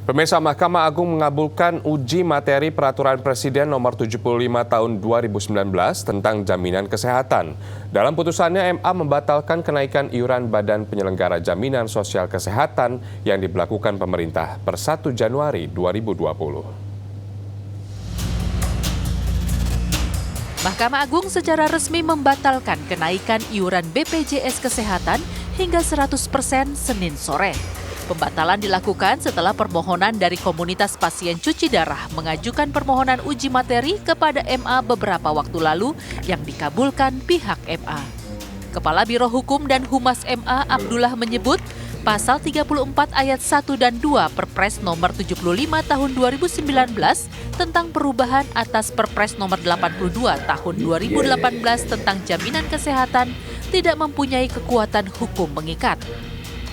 Pemirsa, Mahkamah Agung mengabulkan uji materi Peraturan Presiden Nomor 75 Tahun 2019 tentang jaminan kesehatan. Dalam putusannya, MA membatalkan kenaikan iuran Badan Penyelenggara Jaminan Sosial Kesehatan yang diberlakukan pemerintah per 1 Januari 2020. Mahkamah Agung secara resmi membatalkan kenaikan iuran BPJS Kesehatan hingga 100% Senin sore. Pembatalan dilakukan setelah permohonan dari komunitas pasien cuci darah mengajukan permohonan uji materi kepada MA beberapa waktu lalu yang dikabulkan pihak MA. Kepala Biro Hukum dan Humas MA Abdullah menyebut pasal 34 ayat 1 dan 2 Perpres nomor 75 tahun 2019 tentang perubahan atas Perpres nomor 82 tahun 2018 tentang jaminan kesehatan tidak mempunyai kekuatan hukum mengikat.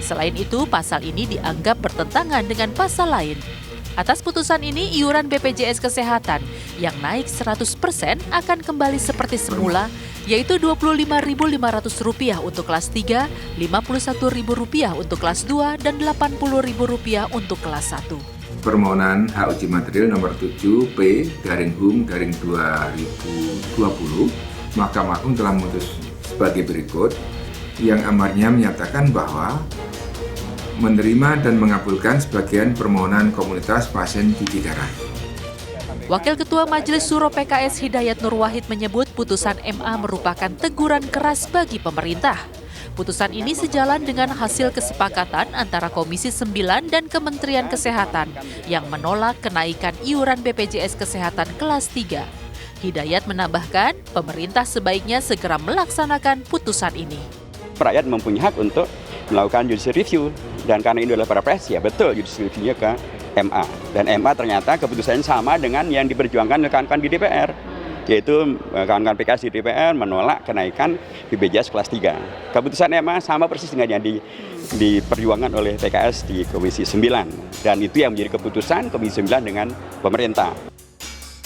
Selain itu, pasal ini dianggap bertentangan dengan pasal lain. Atas putusan ini, iuran BPJS Kesehatan yang naik 100% akan kembali seperti semula, yaitu Rp25.500 untuk kelas 3, Rp51.000 untuk kelas 2, dan Rp80.000 untuk kelas 1. Permohonan hak uji material nomor 7P/HUM/2020, Mahkamah Agung telah memutus sebagai berikut, yang amarnya menyatakan bahwa menerima dan mengabulkan sebagian permohonan komunitas pasien cuci darah. Wakil Ketua Majelis Suro PKS Hidayat Nur Wahid menyebut putusan MA merupakan teguran keras bagi pemerintah. Putusan ini sejalan dengan hasil kesepakatan antara Komisi 9 dan Kementerian Kesehatan yang menolak kenaikan iuran BPJS Kesehatan kelas 3. Hidayat menambahkan, pemerintah sebaiknya segera melaksanakan putusan ini. Rakyat mempunyai hak untuk melakukan judicial review, dan karena ini adalah Perpres, ya betul judicial review-nya ke MA. Dan MA ternyata keputusannya sama dengan yang diperjuangkan oleh kawan-kawan di DPR, yaitu kawan-kawan PKS di DPR menolak kenaikan BPJS kelas 3. Keputusan MA sama persis dengan yang diperjuangkan oleh PKS di Komisi 9, dan itu yang menjadi keputusan Komisi 9 dengan pemerintah.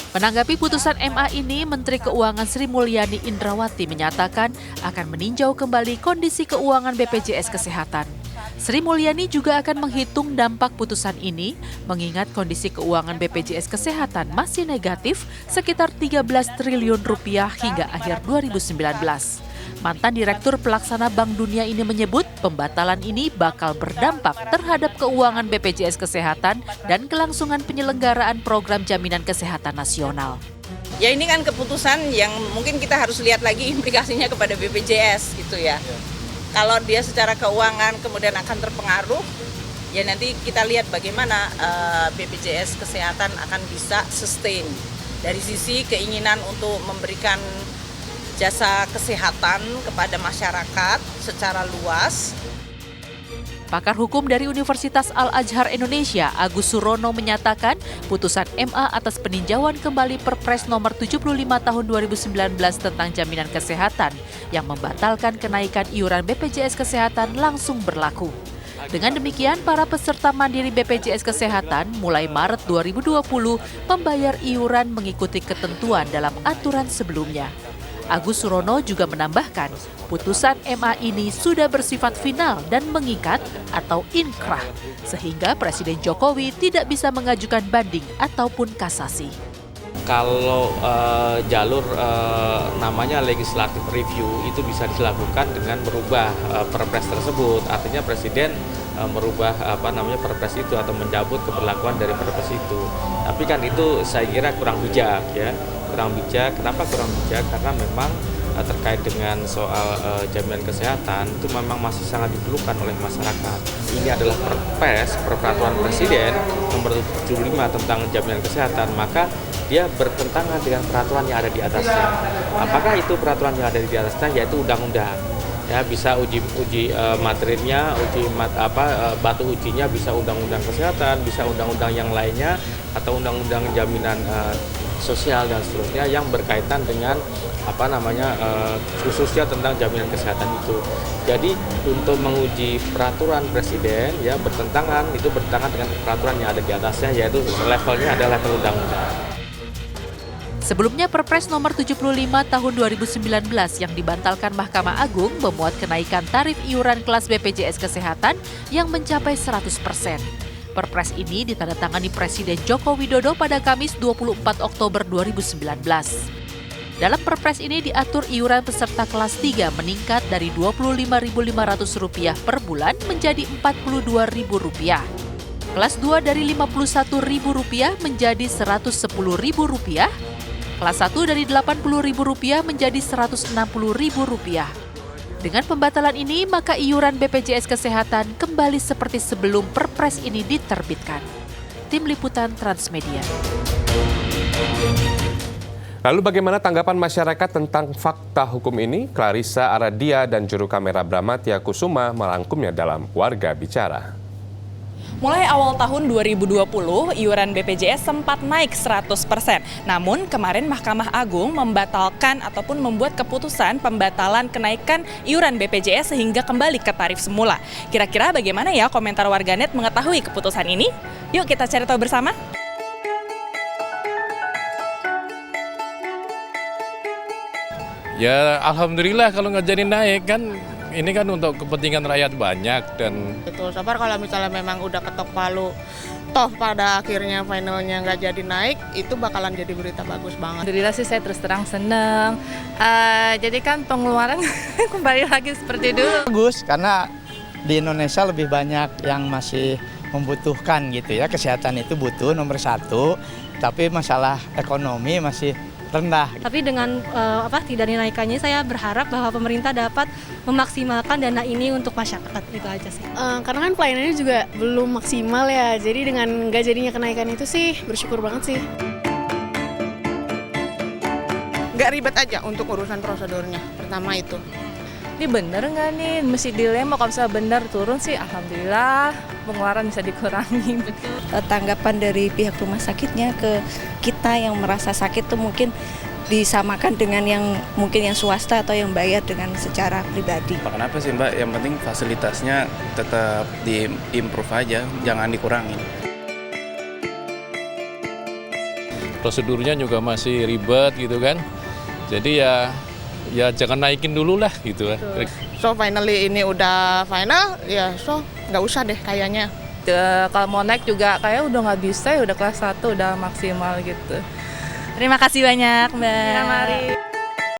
Menanggapi putusan MA ini, Menteri Keuangan Sri Mulyani Indrawati menyatakan akan meninjau kembali kondisi keuangan BPJS Kesehatan. Sri Mulyani juga akan menghitung dampak putusan ini, mengingat kondisi keuangan BPJS Kesehatan masih negatif sekitar Rp13 triliun hingga akhir 2019. Mantan Direktur Pelaksana Bank Dunia ini menyebut pembatalan ini bakal berdampak terhadap keuangan BPJS Kesehatan dan kelangsungan penyelenggaraan program jaminan kesehatan nasional. Ya ini kan keputusan yang mungkin kita harus lihat lagi implikasinya kepada BPJS gitu ya. Kalau dia secara keuangan kemudian akan terpengaruh, ya nanti kita lihat bagaimana BPJS Kesehatan akan bisa sustain dari sisi keinginan untuk memberikan jasa kesehatan kepada masyarakat secara luas. Pakar hukum dari Universitas Al-Azhar Indonesia, Agus Surono menyatakan putusan MA atas peninjauan kembali Perpres nomor 75 tahun 2019 tentang jaminan kesehatan yang membatalkan kenaikan iuran BPJS Kesehatan langsung berlaku. Dengan demikian, para peserta mandiri BPJS Kesehatan mulai Maret 2020 membayar iuran mengikuti ketentuan dalam aturan sebelumnya. Agus Surono juga menambahkan, putusan MA ini sudah bersifat final dan mengikat atau inkrah, sehingga Presiden Jokowi tidak bisa mengajukan banding ataupun kasasi. Kalau jalur namanya legislative review itu bisa dilakukan dengan merubah perpres tersebut, artinya Presiden merubah perpres itu atau mencabut keberlakuan dari perpres itu. Tapi kan itu saya kira kurang bijak ya. Kurang bijak. Kenapa kurang bijak? Karena memang terkait dengan soal jaminan kesehatan itu memang masih sangat diperlukan oleh masyarakat. Ini adalah peraturan Presiden nomor 75 tentang jaminan kesehatan, maka dia bertentangan dengan peraturan yang ada di atasnya. Apakah itu peraturan yang ada di atasnya? Yaitu undang-undang. Ya, bisa uji materinya, batu ujinya bisa undang-undang kesehatan, bisa undang-undang yang lainnya atau undang-undang jaminan sosial dan seterusnya yang berkaitan dengan khususnya tentang jaminan kesehatan itu. Jadi untuk menguji peraturan Presiden ya bertentangan dengan peraturan yang ada di atasnya, yaitu levelnya adalah level undang-undang. Sebelumnya Perpres nomor 75 tahun 2019 yang dibatalkan Mahkamah Agung memuat kenaikan tarif iuran kelas BPJS Kesehatan yang mencapai 100%. Perpres ini ditandatangani Presiden Joko Widodo pada Kamis 24 Oktober 2019. Dalam Perpres ini diatur iuran peserta kelas 3 meningkat dari Rp25.500 per bulan menjadi Rp42.000. Kelas 2 dari Rp51.000 menjadi Rp110.000. Kelas 1 dari Rp80.000 menjadi Rp160.000. Dengan pembatalan ini, maka iuran BPJS Kesehatan kembali seperti sebelum Perpres ini diterbitkan. Tim Liputan Transmedia. Lalu bagaimana tanggapan masyarakat tentang fakta hukum ini? Clarissa Aradia dan juru kamera Brahmatya Kusuma merangkumnya dalam Warga Bicara. Mulai awal tahun 2020, iuran BPJS sempat naik 100%. Namun kemarin Mahkamah Agung membatalkan ataupun membuat keputusan pembatalan kenaikan iuran BPJS sehingga kembali ke tarif semula. Kira-kira bagaimana ya komentar warganet mengetahui keputusan ini? Yuk kita cari tahu bersama. Ya alhamdulillah kalau nggak jadi naik kan. Ini kan untuk kepentingan rakyat banyak dan Betul, sabar kalau misalnya memang udah ketok palu, toh pada akhirnya finalnya nggak jadi naik, itu bakalan jadi berita bagus banget. Alhamdulillah sih saya terus terang seneng. Jadi kan pengeluaran kembali lagi seperti dulu. Bagus karena di Indonesia lebih banyak yang masih membutuhkan gitu ya. Kesehatan itu butuh nomor 1, tapi masalah ekonomi masih rendah. Tapi dengan tidak dinaikannya, saya berharap bahwa pemerintah dapat memaksimalkan dana ini untuk masyarakat, itu aja sih. Karena kan pelayanannya juga belum maksimal ya, jadi dengan nggak jadinya kenaikan itu sih bersyukur banget sih. Nggak ribet aja untuk urusan prosedurnya, pertama itu. Ini bener nggak nih, mesti dilema, kalau misalnya bener turun sih alhamdulillah pengeluaran bisa dikurangi. Tanggapan dari pihak rumah sakitnya ke kita yang merasa sakit tuh mungkin disamakan dengan yang mungkin yang swasta atau yang bayar dengan secara pribadi. Kenapa sih Mbak? Yang penting fasilitasnya tetap di-improve aja, jangan dikurangin. prosedurnya juga masih ribet gitu kan. Jadi ya jangan naikin dulu lah gitu kan. So finally ini udah final, ya so nggak usah deh kayaknya. Kalau mau naik juga kayak udah nggak bisa, ya udah kelas 1 udah maksimal gitu. Terima kasih banyak Mbak. Ya, mari.